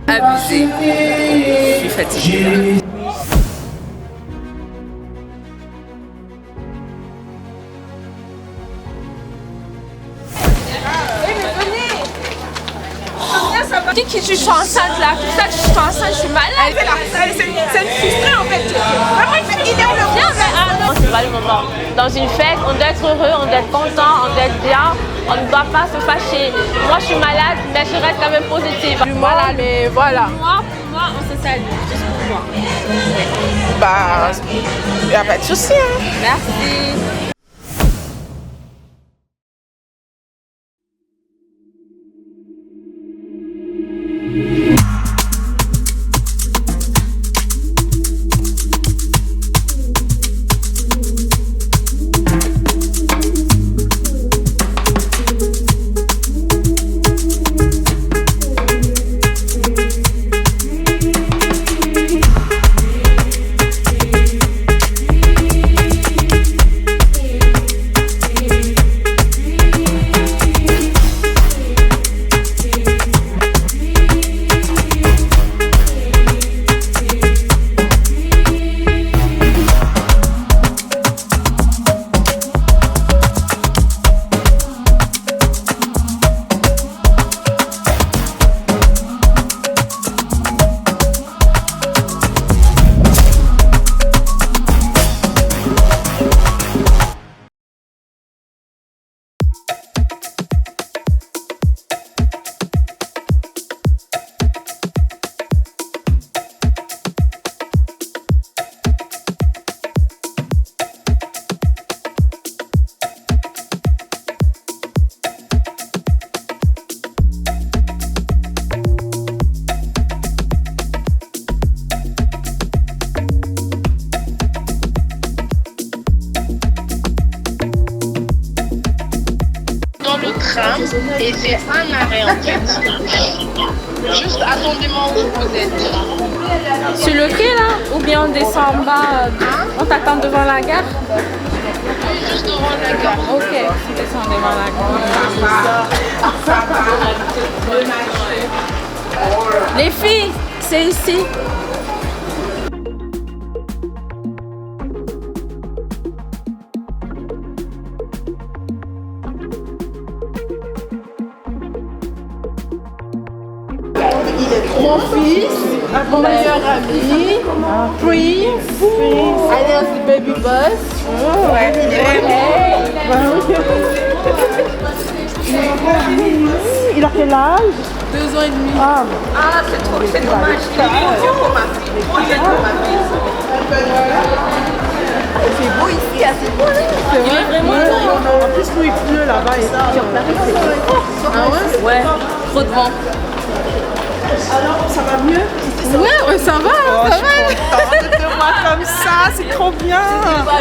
abusé. Je suis fatiguée. Dis que je suis enceinte là, tout ça que je suis enceinte, je suis malade. C'est une frustrée en fait. Vraiment, il est en le Viens, mais non, c'est pas le moment. Dans une fête, on doit être heureux, on doit être content, on doit être bien. On ne doit pas se fâcher. Moi, je suis malade, mais je reste quand même positive. Voilà, mais voilà. Pour moi, on se salue. Juste pour moi. Bah, il n'y a pas de souci. Hein. Merci. Et c'est un arrêt en fait. Juste attendez-moi où vous êtes. Sur le quai là, ou bien on descend en bas, on t'attend devant la gare? Juste devant la gare. Ok, on descend devant la gare. Les filles, c'est ici. Mon fils, mon meilleur ami, Prince, alias the Baby Boss. Ouais, il est Il a quel âge? 2 ans et demi. Ah, C'est dommage. c'est beau ici, c'est beau. Il est vraiment En plus, nous, il pleut là-bas. Ah ouais? Ouais, trop de vent. Alors, ça va mieux? Ouais, ça va, ça va. Je suis contente de te voir comme ça, c'est trop bien.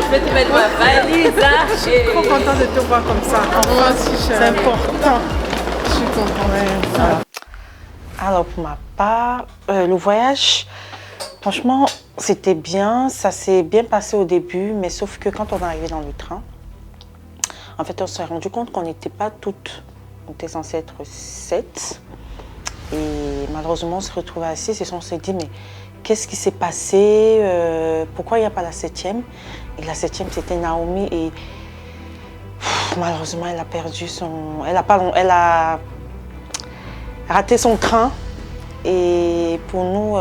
Je vais te mettre ma valise, hein. Je suis trop contente de te voir comme ça. Enfin, c'est important. Je suis contente. Voilà. Alors, pour ma part, le voyage, franchement, c'était bien. Ça s'est bien passé au début, mais sauf que quand on est arrivé dans le train, en fait, on s'est rendu compte qu'on n'était pas toutes. On était censé être 7. Et malheureusement, on se retrouvait assis et on s'est dit, mais qu'est-ce qui s'est passé? Pourquoi il n'y a pas la 7e? Et la 7e, c'était Naomi. Et malheureusement, elle a perdu son... Elle a raté son train. Et pour nous,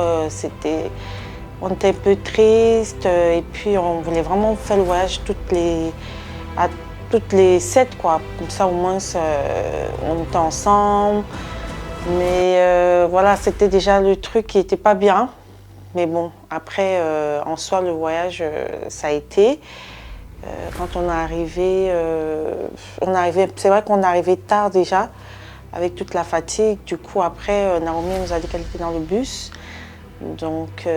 on était un peu triste. Et puis, on voulait vraiment faire le voyage à toutes les 7, quoi. Comme ça, au moins, on était ensemble. Mais voilà, c'était déjà le truc qui n'était pas bien. Mais bon, après, en soi, le voyage, ça a été. Quand on est arrivé, c'est vrai qu'on est arrivé tard déjà, avec toute la fatigue. Du coup, après, Naomi nous a dit qu'elle était dans le bus. Donc,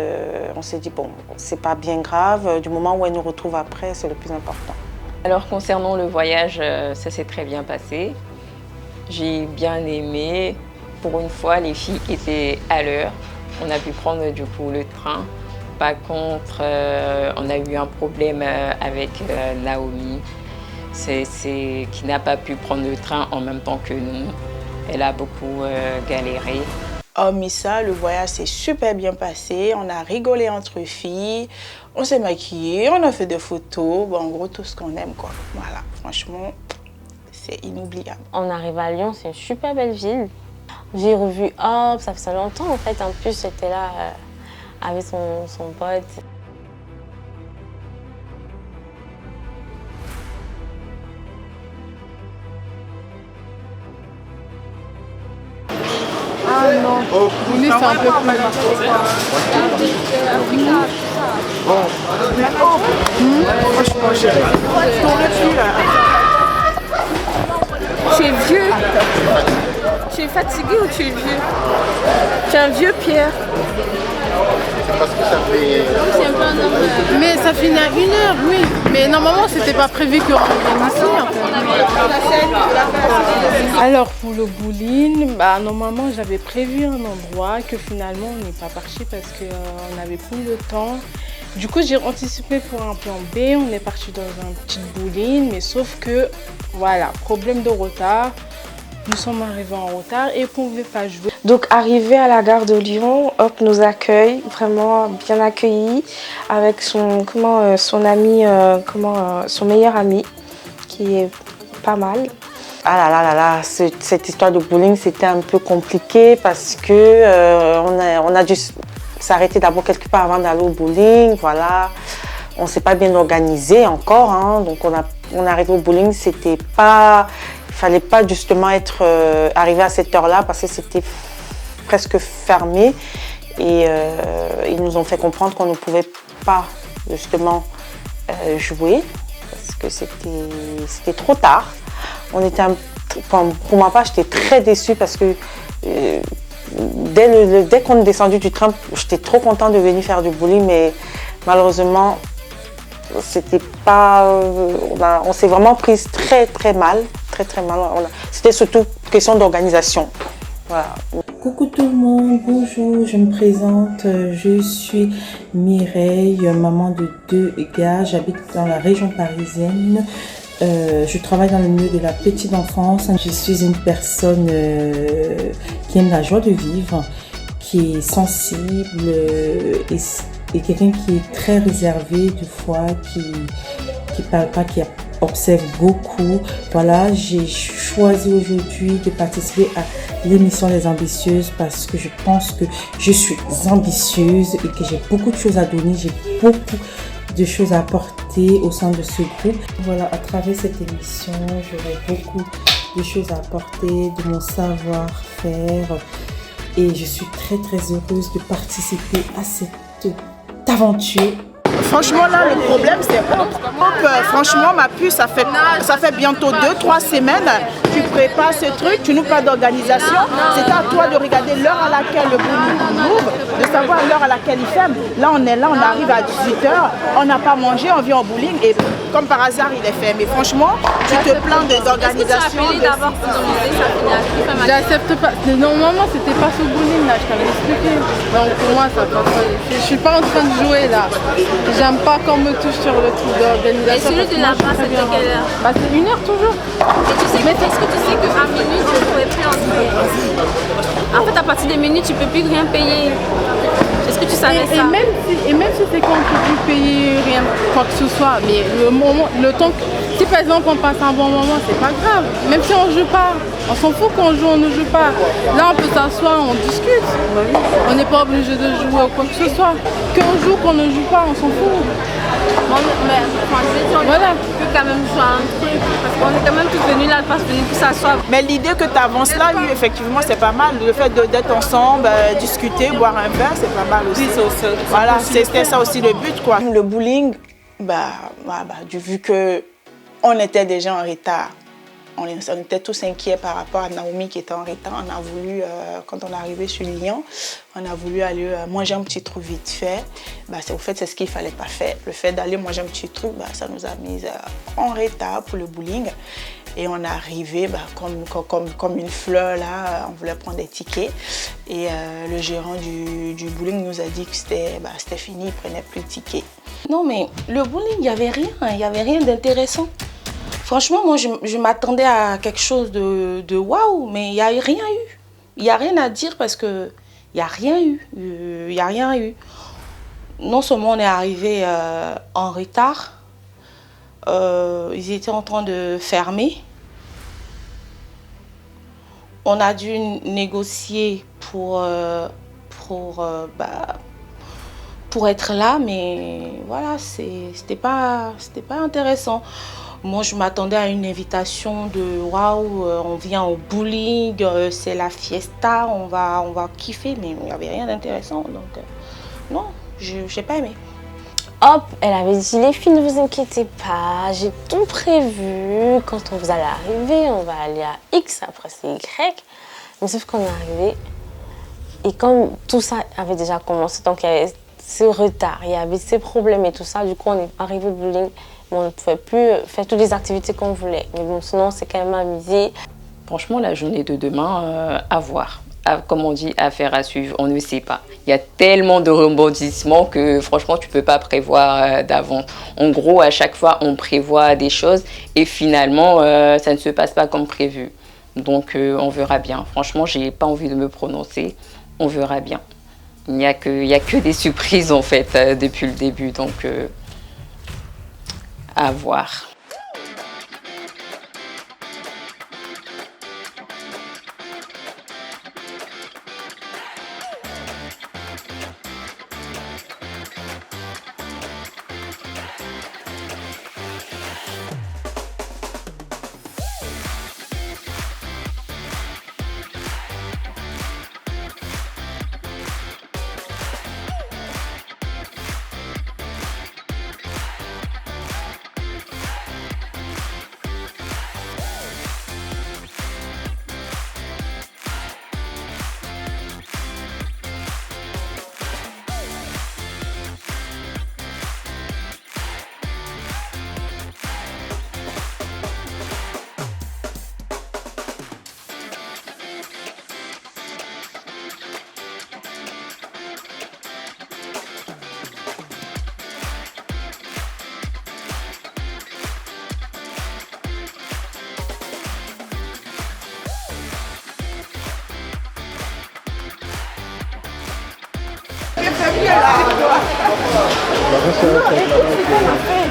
on s'est dit, bon, c'est pas bien grave. Du moment où elle nous retrouve après, c'est le plus important. Alors, concernant le voyage, ça s'est très bien passé. J'ai bien aimé. Pour une fois, les filles étaient à l'heure. On a pu prendre du coup le train. Par contre, on a eu un problème avec Naomi, qui n'a pas pu prendre le train en même temps que nous. Elle a beaucoup galéré. Hormis ça, le voyage s'est super bien passé. On a rigolé entre filles, on s'est maquillé, on a fait des photos. Bon, en gros, tout ce qu'on aime, quoi. Voilà, franchement, c'est inoubliable. On arrive à Lyon, c'est une super belle ville. J'ai revu Hop, ça fait longtemps en fait. En plus, j'étais là avec son pote. Ah non, Boulis c'est un peu plus franchement, tu es vieux. Tu es fatigué ou tu es vieux? Tu es un vieux Pierre. parce que ça fait... Mais ça finit à 1h, oui. Mais normalement, c'était pas prévu qu'on vienne ici. En fait. Alors, pour le bowling, normalement, j'avais prévu un endroit que finalement, on n'est pas parti parce qu'on n'avait plus le temps. Du coup, j'ai anticipé pour un plan B. On est parti dans un petit bowling, mais sauf que, voilà, problème de retard. Nous sommes arrivés en retard et on ne pouvait pas jouer. Donc arrivé à la gare de Lyon, Hop nous accueille, vraiment bien accueillis, avec son ami, son meilleur ami, qui est pas mal. Ah là là là là, cette histoire de bowling, c'était un peu compliqué parce que on a dû s'arrêter d'abord quelque part avant d'aller au bowling, voilà. On ne s'est pas bien organisé encore, hein, donc on est arrivé au bowling, c'était pas... Il ne fallait pas justement être arrivé à cette heure-là parce que c'était presque fermé et ils nous ont fait comprendre qu'on ne pouvait pas justement jouer parce que c'était trop tard. Pour ma part, j'étais très déçue parce que dès qu'on est descendu du train, j'étais trop contente de venir faire du bowling, mais malheureusement, c'était pas... on s'est vraiment prise très mal. Très mal. C'était surtout question d'organisation. Voilà. Coucou tout le monde, bonjour, je me présente, je suis Mireille, maman de 2 gars, j'habite dans la région parisienne, je travaille dans le milieu de la petite enfance, je suis une personne qui aime la joie de vivre, qui est sensible et quelqu'un qui est très réservé des fois, qui parle pas, qui observe beaucoup. Voilà, j'ai choisi aujourd'hui de participer à l'émission Les Ambitieuses parce que je pense que je suis ambitieuse et que j'ai beaucoup de choses à donner, j'ai beaucoup de choses à apporter au sein de ce groupe. Voilà, à travers cette émission, j'aurai beaucoup de choses à apporter, de mon savoir-faire et je suis très heureuse de participer à cette aventure. Franchement, là, le problème, c'est franchement, ma puce, ça fait bientôt 2-3 semaines. Tu prépares ce truc, tu nous parles d'organisation. C'est à toi de regarder l'heure à laquelle le bowling ouvre, de savoir l'heure à laquelle il ferme. Là, on est là, on arrive à 18h, on n'a pas mangé, on vient au bowling et comme par hasard, il est fermé. Franchement, tu te plains des organisations. J'accepte pas. Normalement, c'était pas ce bowling là, je t'avais expliqué. Donc pour moi, ça passe pas. Je suis pas en train de jouer là. J'aime pas qu'on me touche sur le truc d'organisation. Et celui de là-bas, c'était quelle heure? C'est 1h toujours. Et est-ce que tu sais qu'à minuit, tu ne pouvais plus entrer? En fait, à partir de minuit, tu ne peux plus rien payer. Est-ce que tu savais ça? Et même si c'est qu'on ne peut plus payer rien, quoi que ce soit, mais le temps si par exemple on passe un bon moment, c'est pas grave. Même si on joue pas, on s'en fout qu'on joue, on ne joue pas. Là on peut s'asseoir, on discute. On n'est pas obligé de jouer ou quoi que ce soit. Qu'on joue, qu'on ne joue pas, on s'en fout. Mais voilà. On peut quand même jouer à un truc, parce qu'on est quand même tous venus là, parce que ça soit. Mais l'idée que tu avances là, oui, effectivement, c'est pas mal. Le fait d'être ensemble, discuter, boire un verre, c'est pas mal aussi. Voilà, c'était ça aussi le but, quoi. Le bowling, vu que on était déjà en retard, on était tous inquiets par rapport à Naomi qui était en retard. On a voulu, quand on est arrivé sur Lyon, on a voulu aller manger un petit truc vite fait. C'est ce qu'il ne fallait pas faire. Le fait d'aller manger un petit truc, ça nous a mis en retard pour le bowling. Et on est arrivé comme une fleur là, on voulait prendre des tickets. Et le gérant du bowling nous a dit que c'était fini, il ne prenait plus de tickets. Non mais le bowling, il n'y avait rien d'intéressant. Franchement, moi, je m'attendais à quelque chose de waouh, mais il n'y a rien eu. Il n'y a rien à dire parce que il n'y a rien eu. Il n'y a rien eu. Non seulement on est arrivé en retard, ils étaient en train de fermer. On a dû négocier pour être là, mais voilà, c'était pas intéressant. Moi, je m'attendais à une invitation de waouh, on vient au bowling, c'est la fiesta, on va kiffer, mais il n'y avait rien d'intéressant. Donc, non, je n'ai pas aimé. Hop, elle avait dit les filles, ne vous inquiétez pas, j'ai tout prévu. Quand vous allez arriver, on va aller à X, après c'est Y. Mais sauf qu'on est arrivé, et comme tout ça avait déjà commencé, donc il y avait ce retard, il y avait ces problèmes et tout ça, du coup on est arrivé au bowling, mais on ne pouvait plus faire toutes les activités qu'on voulait. Mais bon, sinon on s'est quand même amusé. Franchement, la journée de demain, à voir. Comme on dit, affaire à suivre, on ne sait pas. Il y a tellement de rebondissements que franchement, tu ne peux pas prévoir d'avance. En gros, à chaque fois, on prévoit des choses et finalement, ça ne se passe pas comme prévu. Donc, on verra bien. Franchement, je n'ai pas envie de me prononcer. On verra bien. Il n'y a que des surprises, en fait, depuis le début. Donc, à voir.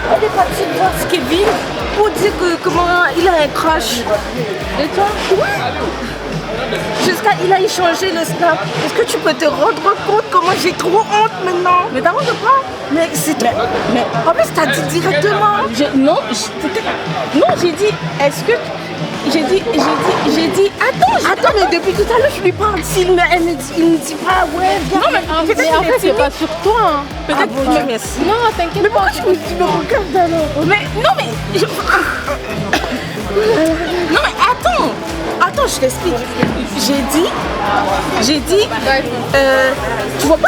Elle est partie voir ce Kevin pour dire comment il a un crush. Et toi? Oui. Jusqu'à il a échangé le snap. Est-ce que tu peux te rendre compte comment j'ai trop honte maintenant? Mais t'as honte de quoi? Mais c'est trop. Mais en plus t'as dit directement. Non, j'ai dit, est-ce que... J'ai dit, attends, mais depuis tout à l'heure je lui parle, il me dit pas, ouais, viens. Non, mais en fait c'est pas sur toi. Hein. Peut-être que merci. Non, t'inquiète. Mais pourquoi tu me regardes alors? Mais, non, mais... Non, mais attends, je t'explique. J'ai dit, tu vois pas,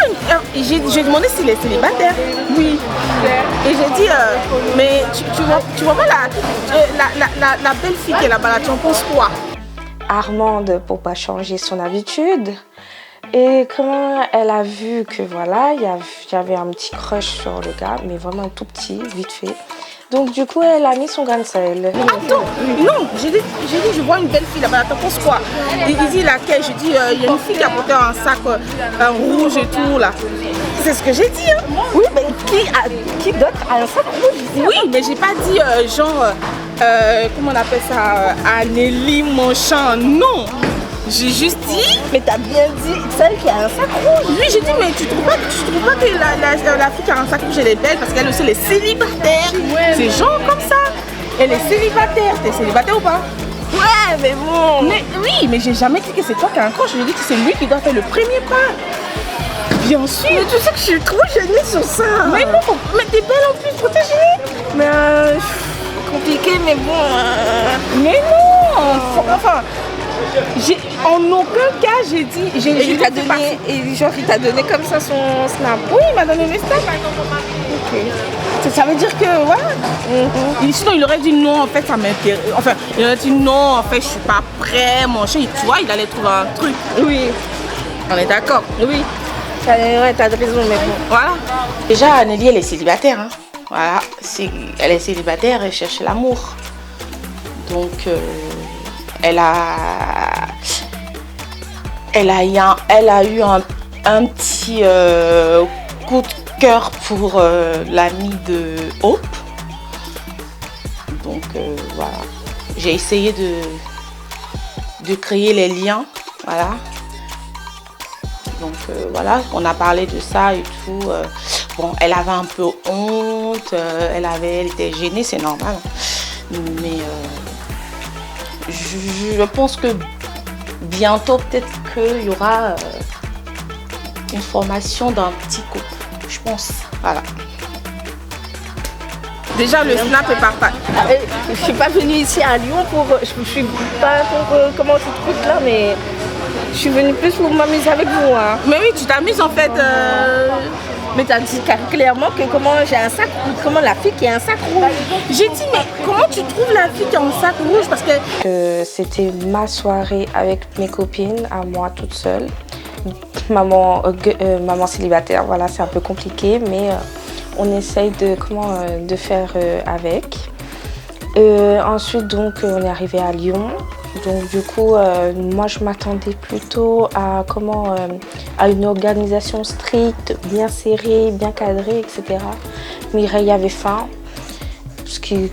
j'ai demandé s'il est célibataire. Oui. Et j'ai dit, mais tu vois pas la belle fille qui est là-bas, tu en penses quoi? Armande, pour pas changer son habitude. Et comment elle a vu que voilà, j'avais un petit crush sur le gars, mais vraiment un tout petit, vite fait. Donc du coup, elle a mis son grain de sel. Attends, non, j'ai dit, je vois une belle fille là-bas, t'en penses quoi? Il dit laquelle? Je dis, il y a une fille qui a porté un sac rouge et tout là. C'est ce que j'ai dit. Hein. Oui, mais qui d'autre a un sac rouge? Oui, mais j'ai pas dit genre, comment on appelle ça, Anneli Monchan, non. J'ai juste dit, mais t'as bien dit celle qui a un sac rouge. Oui, j'ai dit, mais tu trouves pas que la fille qui a un sac rouge elle est belle parce qu'elle aussi elle est célibataire. Ouais, c'est genre comme ça. Elle est célibataire. T'es célibataire ou pas? Ouais, mais bon. Mais oui, mais j'ai jamais dit que c'est toi qui as un crush. J'ai dit que c'est lui qui doit faire le premier pas. Bien sûr. Mais tu sais que je suis trop gênée sur ça. Mais non, mais t'es belle en plus, trop t'es gênée. Mais compliqué, mais bon. Mais non. Enfin. En aucun cas j'ai dit. Il t'a donné, genre il t'a donné comme ça son snap. Oui, il m'a donné le snap. Ok. Ça veut dire que voilà. Sinon il aurait dit non, en fait ça m'intéresse. Enfin, il aurait dit non, en fait je suis pas prêt, mon chéri. Tu vois, il allait trouver un truc. Oui. On est d'accord. Oui. Ouais, t'as raison, mais bon. Voilà. Déjà, Anneli, elle est célibataire. Hein. Voilà. Elle est célibataire, elle cherche l'amour. Donc. Elle a eu un un petit coup de cœur pour l'ami de Hope. Donc voilà, j'ai essayé de créer les liens, voilà. Donc voilà, on a parlé de ça et tout. Bon, elle avait un peu honte, elle était gênée, c'est normal. Mais je pense que bientôt, peut-être qu'il y aura une formation d'un petit couple, je pense. Voilà. Déjà, le snap est parfait. Je suis pas venue ici à Lyon pour... Je suis pas pour comment ce truc-là, mais... Je suis venue plus pour m'amuser avec vous. Hein. Mais oui, tu t'amuses en fait. Mais tu as dit clairement que comment j'ai un sac, comment la fille qui a un sac rouge. J'ai dit, mais comment tu trouves la fille qui a un sac rouge? Parce que c'était ma soirée avec mes copines, à moi toute seule. Maman célibataire, voilà, c'est un peu compliqué, mais on essaye de faire avec. Ensuite, donc, on est arrivé à Lyon. Donc du coup, moi je m'attendais plutôt à une organisation stricte, bien serrée, bien cadrée, etc. Mireille avait faim, ce qui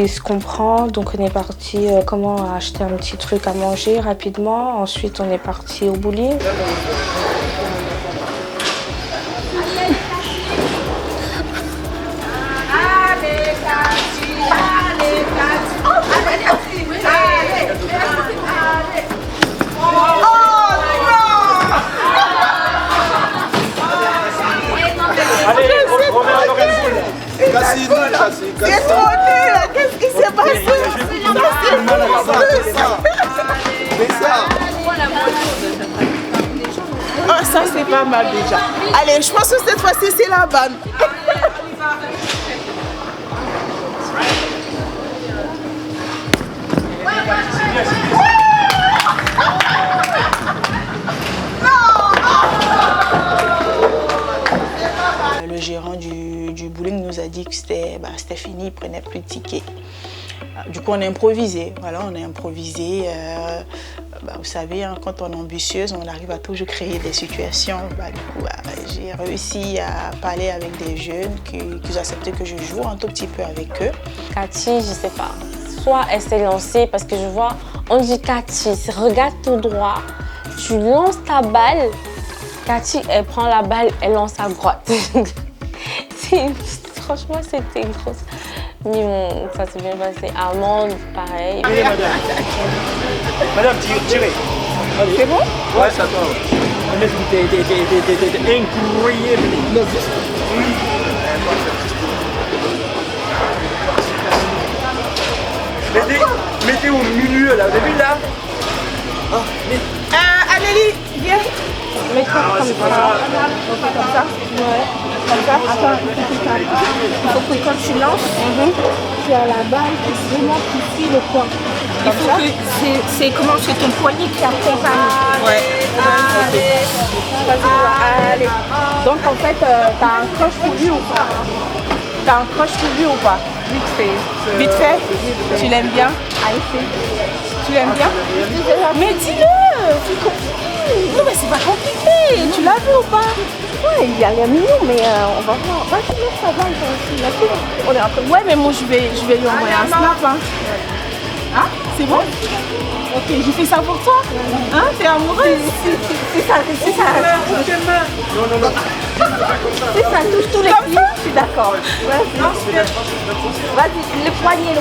se comprend. Donc on est parti acheter un petit truc à manger rapidement. Ensuite on est parti au bowling. C'est trop nul, qu'est-ce qui s'est passé? Ça c'est pas mal déjà. Allez, je pense que cette fois-ci c'est la bonne. Le gérant du bowling nous a dit que c'était fini, il prenait plus de tickets. Du coup, on a improvisé. Voilà, on a improvisé. Vous savez, hein, quand on est ambitieuse, on arrive à toujours créer des situations. Du coup, j'ai réussi à parler avec des jeunes qui ont accepté que je joue un tout petit peu avec eux. Cathy, je sais pas. Soit elle s'est lancée parce que je vois, on dit Cathy, regarde tout droit, tu lances ta balle. Cathy, elle prend la balle, elle lance à droite. Franchement, c'était une grosse. Mais bon, ça s'est bien passé. Amande, pareil. Allez, madame, tirez. C'est bon? Ouais, c'est à toi. T'es incroyable. Mettez au milieu là, vous avez vu là? Anélie, viens. Mets-toi comme ça. On fait comme ça? Ouais. Comme ça? Attends, il faut que quand tu lances, tu as la balle qui vraiment suit le coin. Il faut que c'est comment c'est ton poignet qui accompagne. Ouais. Allez. Donc en fait, t'as un croche pour lui ou pas? T'as un croche pour lui ou pas? Vite fait. Vite fait? Tu l'aimes bien? Allez, fais. Tu l'aimes bien? Mais dis-le, c'est compliqué. Non mais c'est pas compliqué, tu l'as vu ou pas? Ouais, il a l'air mignon, mais on va voir. Va-tu mettre ta balle aussi, on est un peu... Ouais, mais moi je vais lui envoyer un snap. Hein, hein? C'est bon? Ok, j'ai fait ça pour toi. Hein? T'es amoureuse? C'est ça. Non. C'est ça, touche tous les pieds, je suis d'accord. Vas-y, le poignet.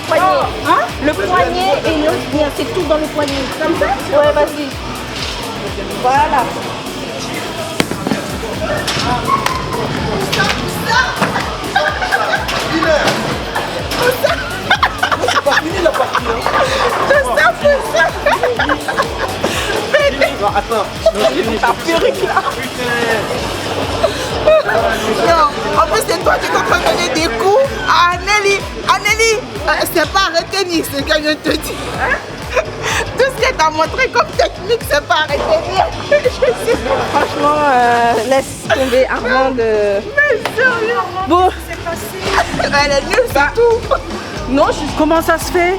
Hein? Le poignet et l'autre bien, c'est tout dans le poignet. Comme ça? Ouais, vas-y. Voilà. C'est pas fini la partie. Tout ça. Attends, ta perruque là. Non, en plus c'est toi qui es en train de donner des coups à Anélie. C'est pas arrêter ni ce que je te dis. Tout ce qu'elle t'a montré comme technique, c'est pas arrêter. Franchement, laisse tomber Armande. Mais sérieux, bon, c'est passé. Elle est nulle, c'est tout. Non, comment ça se fait?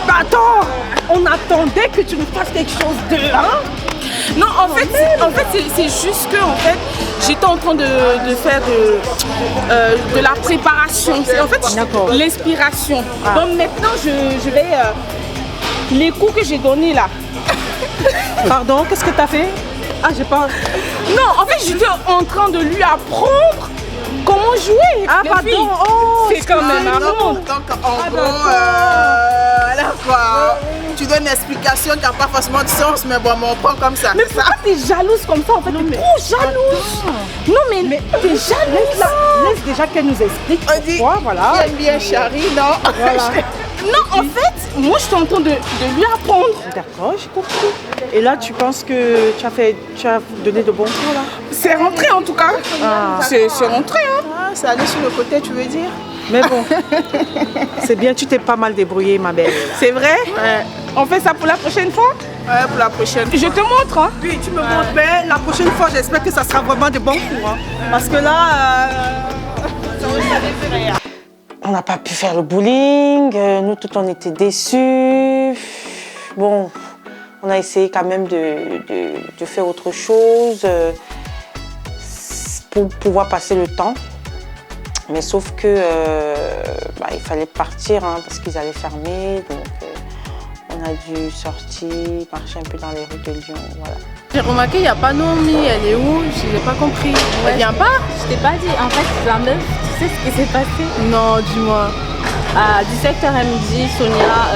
Bah attends, on attendait que tu nous fasses quelque chose de... Hein? Non, en fait, c'est juste que j'étais en train de faire de la préparation. C'est en fait l'inspiration. Donc maintenant, je vais les coups que j'ai donnés là. Pardon, qu'est-ce que tu as fait? Ah, j'ai pas... Non, en fait, j'étais en train de lui apprendre comment jouer. Ah, pardon. Oh, c'est quand même marrant. Donc, en gros, voilà quoi. Tu donnes une explication qui n'a pas forcément de sens, mais bon, on prend comme ça. Mais pourquoi t'es jalouse comme ça en fait? T'es trop jalouse. Non, mais t'es jalouse. Laisse déjà qu'elle nous explique pourquoi, voilà. Qui aime bien Charlie, non? Voilà. Non, en fait, moi je suis en train de lui apprendre. D'accord, j'ai compris. Et là, tu penses que tu as donné de bons coups là? C'est rentré en tout cas. Ah. C'est rentré. Hein. Ah, c'est allé sur le côté, tu veux dire? Mais bon, c'est bien, tu t'es pas mal débrouillée, ma belle. C'est vrai? Ouais. On fait ça pour la prochaine fois? Ouais, pour la prochaine fois. Je te montre. Hein. Oui, tu me montres, mais la prochaine fois, j'espère que ça sera vraiment de bons coups. Hein. Parce que là, on n'a pas pu faire le bowling. Nous, tout, on était déçus. Bon, on a essayé quand même de faire autre chose pour pouvoir passer le temps. Mais sauf que il fallait partir hein, parce qu'ils allaient fermer. Donc on a dû sortir, marcher un peu dans les rues de Lyon. Voilà. J'ai remarqué, il n'y a pas Naomi. Elle est où? Je n'ai pas compris. Elle vient pas? Je t'ai pas dit. En fait, la meuf, tu sais ce qui s'est passé? Non, dis-moi. À 17h, elle me dit, Sonia,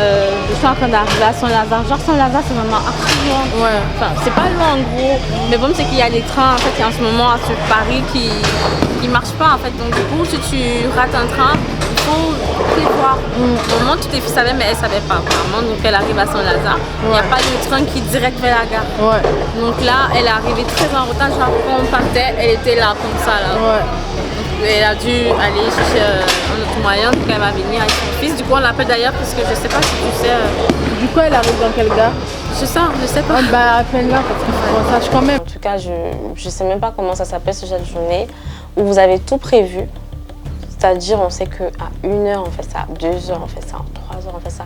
je suis en train d'arriver à Saint-Lazare. Genre, Saint-Lazare, c'est vraiment archi loin. Ouais. Enfin, c'est pas loin en gros. Mais bon, c'est qu'il y a les trains, en fait, il y a en ce moment sur Paris qui marchent pas, en fait. Donc, du coup, si tu rates un train, il faut prévoir. Au moment, toutes les filles savaient, mais elles savaient pas, apparemment. Donc, elle arrive à Saint-Lazare. Il n'y a pas de train qui est direct vers la gare. Ouais. Donc là, elle est arrivée très en retard. Genre, quand on partait, elle était là, comme ça, là. Ouais. Elle a dû aller chercher un autre moyen, donc elle va venir avec son fils. Du coup, on l'appelle d'ailleurs parce que je sais pas si tu sais. Du coup, elle arrive dans quelle gare? Je sais pas. Ah, bah, appelle-la parce qu'il faut qu'on sache quand même. En tout cas, je sais même pas comment ça s'appelle ce genre de journée où vous avez tout prévu. C'est-à-dire, on sait qu'à 1h, on fait ça, 2h, on fait ça, 3h, on fait ça.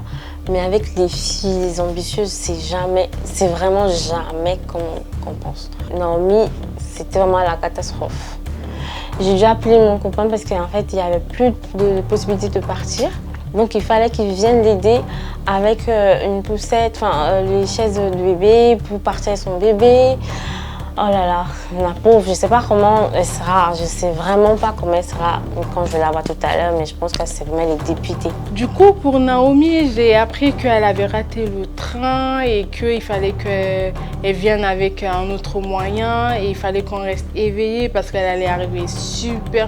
Mais avec les filles, les ambitieuses, c'est vraiment jamais comme on pense. Naomi, c'était vraiment la catastrophe. J'ai dû appeler mon copain parce qu'en fait, il n'y avait plus de possibilité de partir. Donc, il fallait qu'il vienne l'aider avec une poussette, les chaises de bébé pour partir avec son bébé. Oh là là, la pauvre, je ne sais pas comment elle sera. Je ne sais vraiment pas comment elle sera quand je vais la voir tout à l'heure, mais je pense qu'elle s'est vraiment les députée. Du coup, pour Naomi, j'ai appris qu'elle avait raté le train et qu'il fallait qu'elle vienne avec un autre moyen et il fallait qu'on reste éveillé parce qu'elle allait arriver super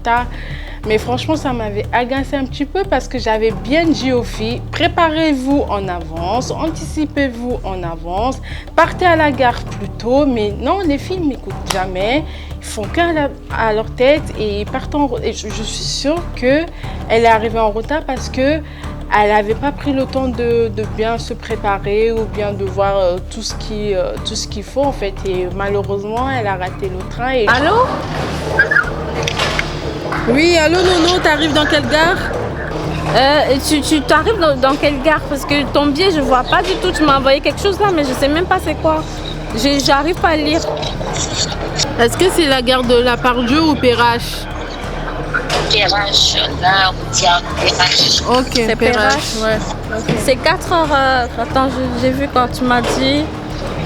tard. Mais franchement, ça m'avait agacé un petit peu parce que j'avais bien dit aux filles, préparez-vous en avance, anticipez-vous en avance, partez à la gare plus tôt. Mais non, les filles ne m'écoutent jamais, ils font qu'à à leur tête et ils partent en retard. Et je suis sûre qu'elle est arrivée en retard parce que elle n'avait pas pris le temps de bien se préparer ou bien de voir tout ce qu'il faut en fait. Et malheureusement, elle a raté le train. Et... Allô? Oui, allô Nono, t'arrives dans quelle gare? Tu t'arrives dans quelle gare? Parce que ton billet, je vois pas du tout. Tu m'as envoyé quelque chose là, mais je sais même pas c'est quoi. J'arrive pas à lire. Est-ce que c'est la gare de la Pardieu ou Perrache? Perrache, là, on dit Perrache. Ok, c'est Perrache. Ouais. Okay. C'est 4h. Attends, j'ai vu quand tu m'as dit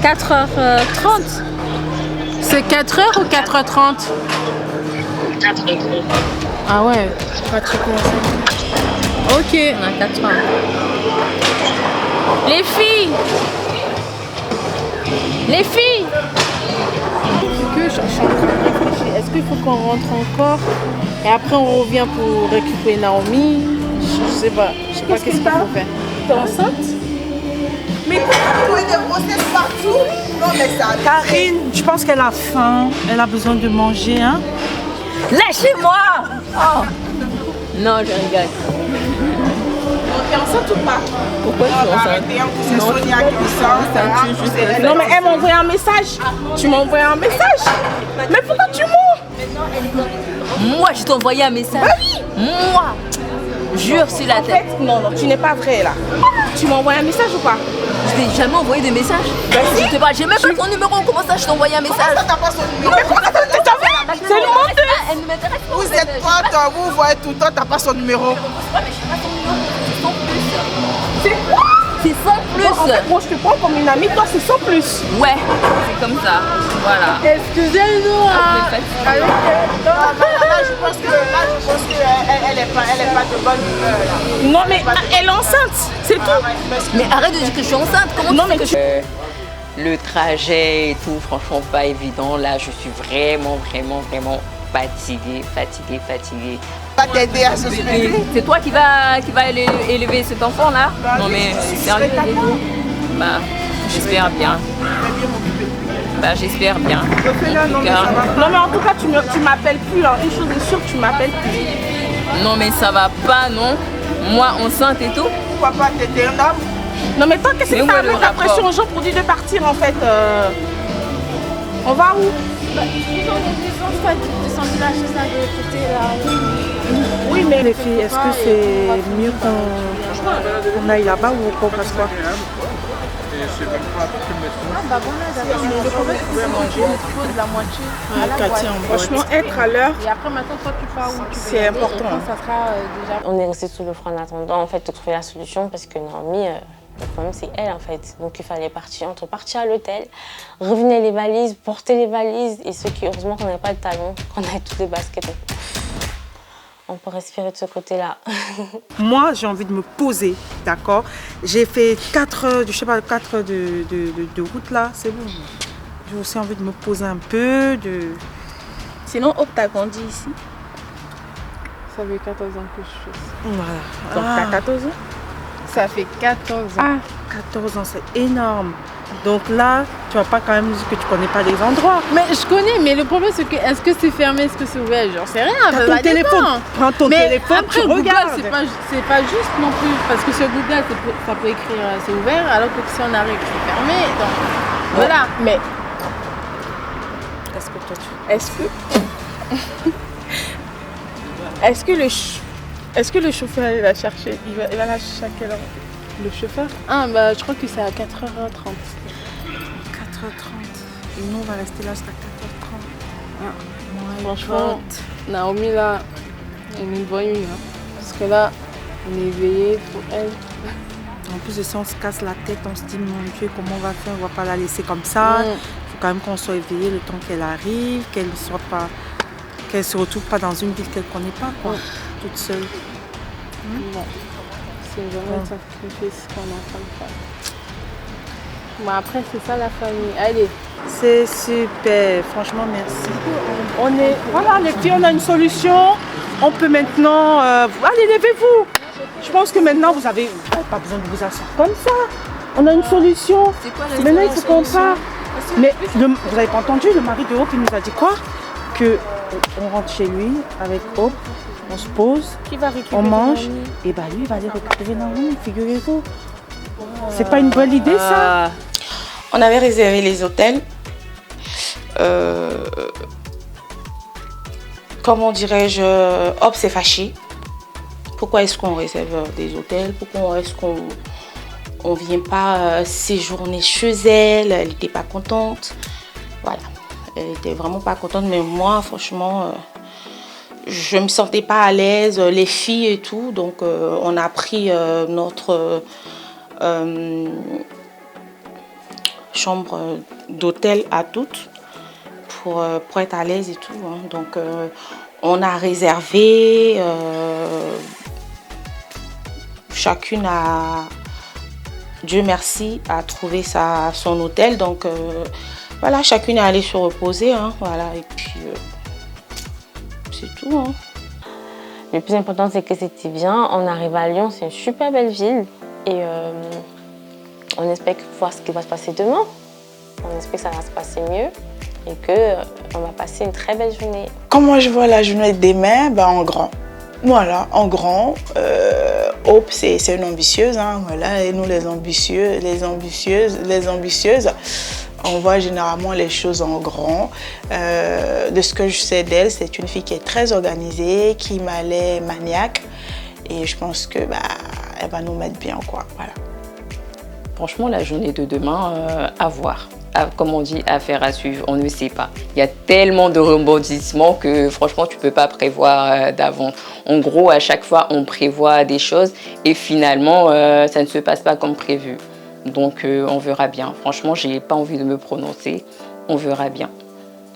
4h30. C'est 4h ou 4h30? 4h30. Ah ouais, pratiquement ça. Ok. On a 4 heures. Les filles! Les filles! Que je suis en train de réfléchir. Est-ce qu'il faut qu'on rentre encore et après on revient pour récupérer Naomi? Je sais pas. Je sais pas qu'est-ce qu'il faut faire. T'es enceinte? Mais pourquoi tu as des grossesses partout? Non mais ça... Karine, je pense qu'elle a faim. Elle a besoin de manger, hein? Lâchez-moi! Oh. Non, je rigole. T'es enceinte ou pas? Pourquoi tu es enceinte? C'est Sonia qui est enceinte. Non mais elle m'a envoyé un message. Tu m'as envoyé un message. Mais pourquoi tu mens? Moi, je t'ai envoyé un message. Bah oui. Moi. Jure sur la tête. En fait, non, tu n'es pas vraie là. Tu m'as envoyé un message ou pas? Je t'ai jamais envoyé de message. Je te parle, j'ai même pas ton numéro. Comment ça, je t'ai envoyé un message? Comment ça, t'as pas son numéro? C'est une menteuse. Elle ne m'intéresse pas. Vous êtes potes, vous vous voyez tout le temps, t'as pas son numéro. C'est quoi? C'est sans plus. En fait, moi je te prends comme une amie, toi c'est sans plus. Ouais, c'est comme ça. Voilà. Excusez-nous. Là, je pense qu'elle est pas de bonne humeur. Non, mais elle est enceinte, c'est tout. Mais arrête de dire que je suis enceinte. Comment non, tu sais que je suis... Le trajet et tout, franchement, pas évident. Là, je suis vraiment fatiguée. Pas t'aider à s'occuper. C'est toi qui va élever cet enfant-là? Non, mais sérieux. Bah, j'espère bien. J'espère bien. Non, mais en tout cas, tu m'appelles plus. Hein. Une chose est sûre, tu m'appelles plus. Non, mais ça va pas, non? Moi, enceinte et tout? Pourquoi pas t'aider un homme? Non, mais toi, qu'est-ce que ça met la pression aux gens pour dire de partir en fait On va où? Oui, mais les filles, est-ce que c'est mieux qu'on aille là-bas ou qu'on fasse quoi? Le problème, c'est manger, on pose la moitié. Franchement, être à l'heure. Et après, maintenant, toi, tu pars où tu veux. C'est important. Ça sera déjà. On est resté sous le frein en attendant en fait de trouver la solution parce que Naomi, le problème c'est elle en fait. Donc il fallait partir à l'hôtel, revenir les valises, porter les valises et ceux qui heureusement qu'on n'avait pas de talons, qu'on avait toutes les baskets. On peut respirer de ce côté-là. Moi, j'ai envie de me poser, d'accord? J'ai fait 4 heures, je sais pas, 4 heures de route là, c'est bon. J'ai aussi envie de me poser un peu. Sinon, Hope, t'as grandi ici? Ça fait 14 ans que je suis ici. Voilà. Donc t'as 14 ans? Ça fait 14 ans. Ah, 14 ans, c'est énorme. Donc là, tu vas pas quand même dire que tu connais pas les endroits. Mais je connais, mais le problème c'est que est-ce que c'est fermé, est-ce que c'est ouvert? J'en sais rien. T'as ton téléphone. Prends ton téléphone, après, tu Google, regardes. c'est pas juste non plus. Parce que sur Google, ça peut écrire c'est ouvert, alors que si on arrive, c'est fermé. Donc voilà. Mais est-ce que toi tu... Est-ce que le chauffeur il va chercher? Il va la chercher à quelle heure? Le chauffeur? Je crois que c'est à 4h30. 4h30. Et nous, on va rester là jusqu'à 4h30. Franchement, Naomi, là, elle nous doit une. Hein. Parce que là, on est éveillé pour elle. En plus de ça, on se casse la tête, on se dit, mon Dieu, comment on va faire? On va pas la laisser comme ça. Il faut quand même qu'on soit éveillé le temps qu'elle arrive, qu'elle se retrouve pas dans une ville qu'elle connaît pas, quoi, toute seule. Bon. C'est vraiment un sacrifice qu'on a comme ça. Bon, après, c'est ça la famille. Allez. C'est super, franchement, merci. Voilà, les filles, on a une solution. On peut maintenant... allez, levez-vous. Je pense que maintenant, vous n'avez pas besoin de vous asseoir comme ça. On a une solution. C'est quoi maintenant, il faut qu'on parte. Mais vous n'avez pas entendu, le mari de Hope, il nous a dit quoi? On rentre chez lui avec Hope, on se pose, on mange, et bah lui il va aller récupérer Naomi, figurez-vous. C'est pas une bonne idée ça? On avait réservé les hôtels. Comment dirais-je, Hope s'est fâchée. Pourquoi est-ce qu'on réserve des hôtels? Pourquoi est-ce qu'on ne vient pas séjourner chez elle? Elle n'était pas contente. Voilà. Elle était vraiment pas contente, mais moi, franchement, je me sentais pas à l'aise, les filles et tout. Donc, on a pris notre chambre d'hôtel à toutes pour être à l'aise et tout. Hein. Donc, on a réservé. Chacune a, Dieu merci, a trouvé son hôtel. Donc, voilà, chacune est allée se reposer, hein, voilà, et puis c'est tout. Hein. Le plus important, c'est que c'était bien. On arrive à Lyon, c'est une super belle ville. Et on espère voir ce qui va se passer demain. On espère que ça va se passer mieux et qu'on va passer une très belle journée. Comment je vois la journée de demain? En grand. Voilà, en grand. Hope, c'est une ambitieuse, hein, voilà, et nous les ambitieuses, on voit généralement les choses en grand. De ce que je sais d'elle, c'est une fille qui est très organisée, qui m'allait maniaque, et je pense que elle va nous mettre bien, quoi. Voilà. Franchement, la journée de demain, à voir. Comme on dit, affaire à suivre, on ne sait pas. Il y a tellement de rebondissements que franchement, tu ne peux pas prévoir d'avance. En gros, à chaque fois, on prévoit des choses et finalement, ça ne se passe pas comme prévu. Donc, on verra bien. Franchement, je n'ai pas envie de me prononcer. On verra bien.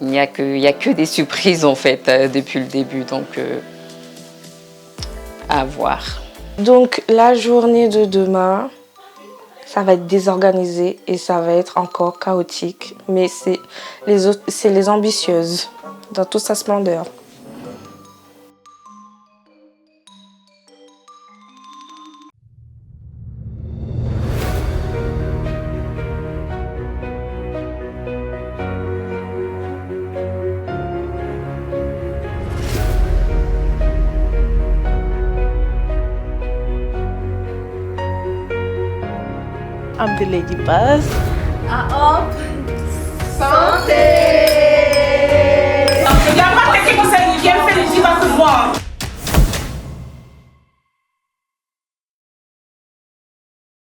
Il n'y a que des surprises, en fait, depuis le début. Donc, à voir. Donc, la journée de demain, ça va être désorganisé et ça va être encore chaotique. Mais c'est les ambitieuses dans toute sa splendeur. I'm the lady boss. Hop, 100.